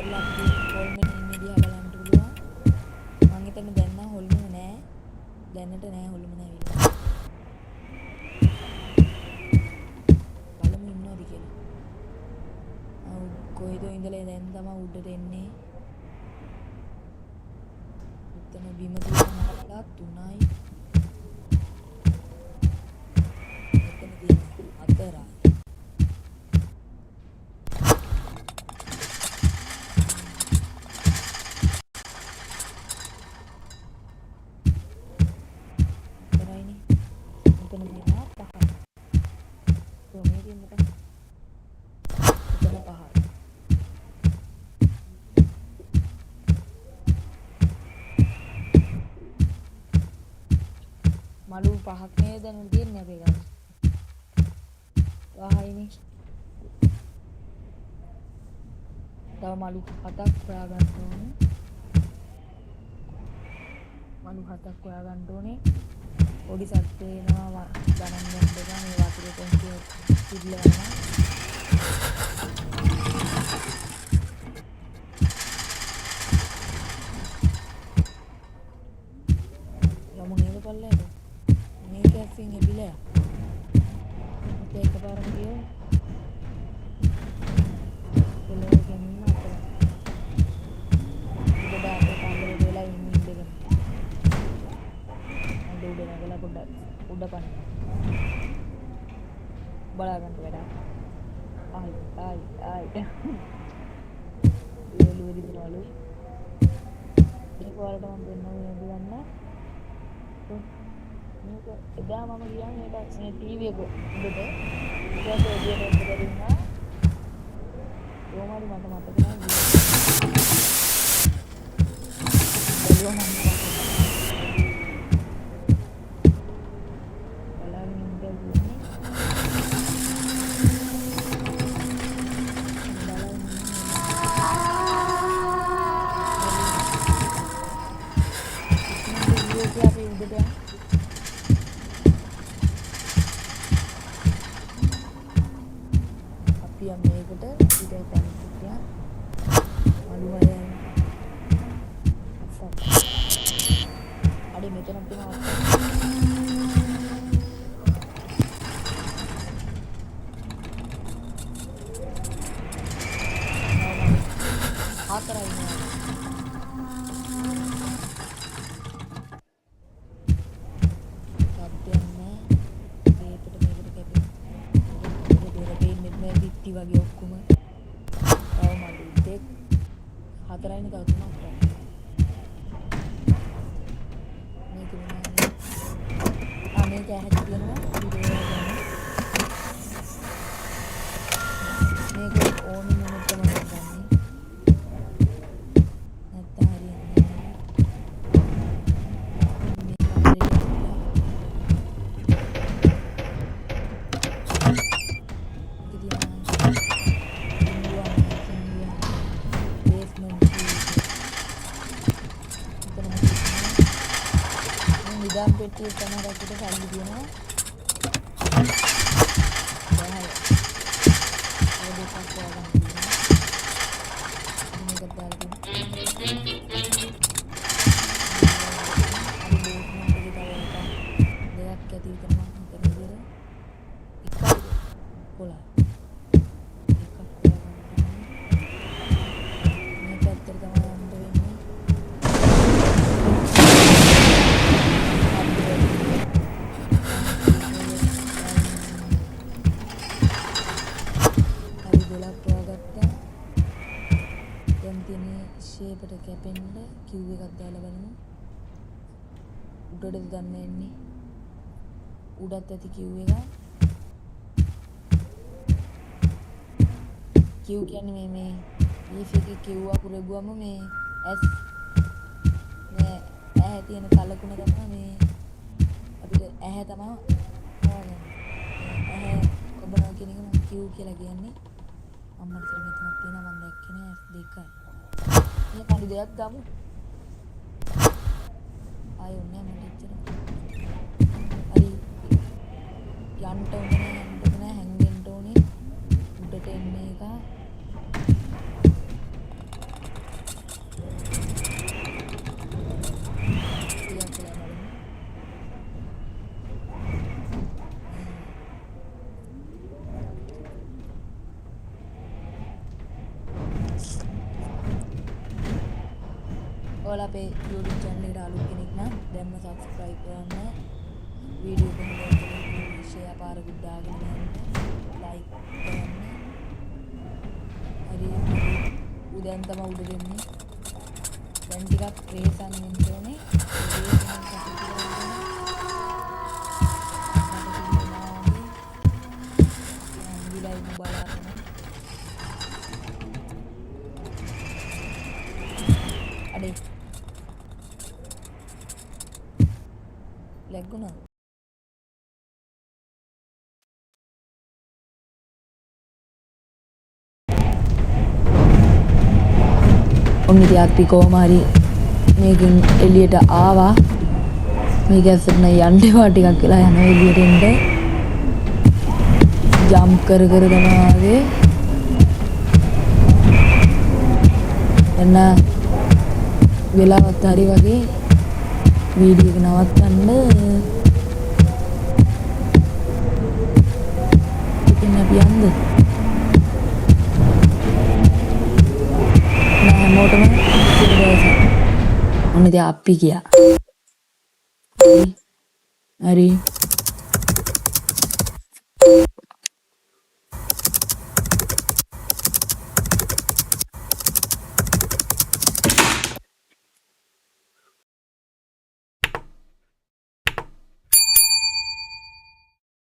කරලා අපිට හොල්මනේ ඉන්නේ දිහා බලන්න පුළුවන්. මං හිතන්නේ දැන් නම් හොල්මන නෑ. දැනට නෑ හොල්මන ඇවිල්ලා. බලමු ඉන්නවද කියලා. කොහෙද ඉඳලා දැන් තමයි උඩට එන්නේ. එතන බිම තියෙනවා 3යි. එතන තියෙනවා 4යි. මලු 5ක් නේද දැන් තියෙන්නේ අපේ ගාව. 5යිනේ. තව මලු 7ක් හොයාගන්න ඕනේ. මලු 7ක් හොයාගන්න ඕනේ. පොඩි සත්ත්වේ එනවා ගණන් ගන්න දෙපා මේ වතුරේ පොන්තිය පිළිලවනවා. යමු නේද පල්ලයට. මේක ඇස්සින් එබිලා. අපේ එකපාරම ගියෝ. පොළොවේ ගමින් අපේ. උඩ දාපේ පල්ලේ වෙලා ඉඳගෙන. අඬ උඩ නැගලා පොඩ්ඩක් උඩ පන්න. බලා ගන්න වැඩක්. ආයි. ලුලු විදිනවලු. ඒක වලට මම දෙන්නවා ගන්න. මේක එදා මම කියන්නේ මේක මේ ටීවී එක උඩට ඊට පස්සේ එළියට එන්න බැරිුණා. කොහොමද මට මතක නැහැ. බැලුවා මම බලන්න ඉඳන්නේ. මේකට ඊට පැන්ටියා මලුවය අඩේ මෙතන තියෙනවා හතරයි නේ වගේ ඔක්කොම තව මඩු දෙක හතරයිනේ තව තුනක් මේක මේක ඇහැට තියෙනවා මේක ඕන මොනක් තමයි ගන්නේ නැත්නම් හරියන්නේ නිදාන් පෙට්ටිය තමයි රැකිට සල්ලි දෙනවා. 10යි. ඒ දෙකක් හොයාගන්න තියෙනවා. මේක දාලා දෙයක් ඇති කරනවා හිතන විදිහට. එකක් පොළා. එකක් හොයාගන්න මේ පැත්තට තමයි යන්න වෙන්නේ. ෂේප් එකට කැපෙන්න Q එකක් දාලා බලමු. උඩටද ගන්න එන්නේ. උඩත් ඇති Q එක. Q කියන්නේ මේ leaf එකේ Q අකුර ගුවම මේ S මේ ඇහැ තියෙන කලකුණ තමයි මේ අපිට ඇහැ තමයි හොයන්නේ. ඇහැ කොබනවා කියන එක මම Q කියලා කියන්නේ. අම්මට මෙතනක් තියෙනවා මම දැක්කේ නෑ S2යි. මේ කණි දෙයක් ගමු. ආයෙ ඔන්නේ මට ඉච්චර. හරි. යන්න ඕනේ හැංගෙන්න ඕනේ. උඩට එන්නේ එක. ඔයාලා අපේ YouTube channel එකට අලුත් කෙනෙක් නම් දැන්ම subscribe කරන්න. වීඩියෝ එක හොඳට share පාරකුත් දාගෙන යන්න. like කරන්න. හරි උදැන් තමයි උඩ දෙන්නේ. දැන් ටිකක් ප්‍රේසන් වෙන්න ඕනේ. අඩේ ලැග්ගුණා. ඔන්න ඉතින් අපි කොහොම හරි මේකෙන් එළියට ආවා. මේක ඇස්සට නෑ යන්න ඒවා ටිකක් වෙලා යනවා එළියට එන්න. ජම්ප් කර කර තමයි ආවේ. එන්න වෙලාවත් හරි වගේ වීඩියෝ එක නවත්තන්න. ඉතින් අපි යන්න. හැමෝටම ඔන්න ඉතින් අපි ගියා. හරි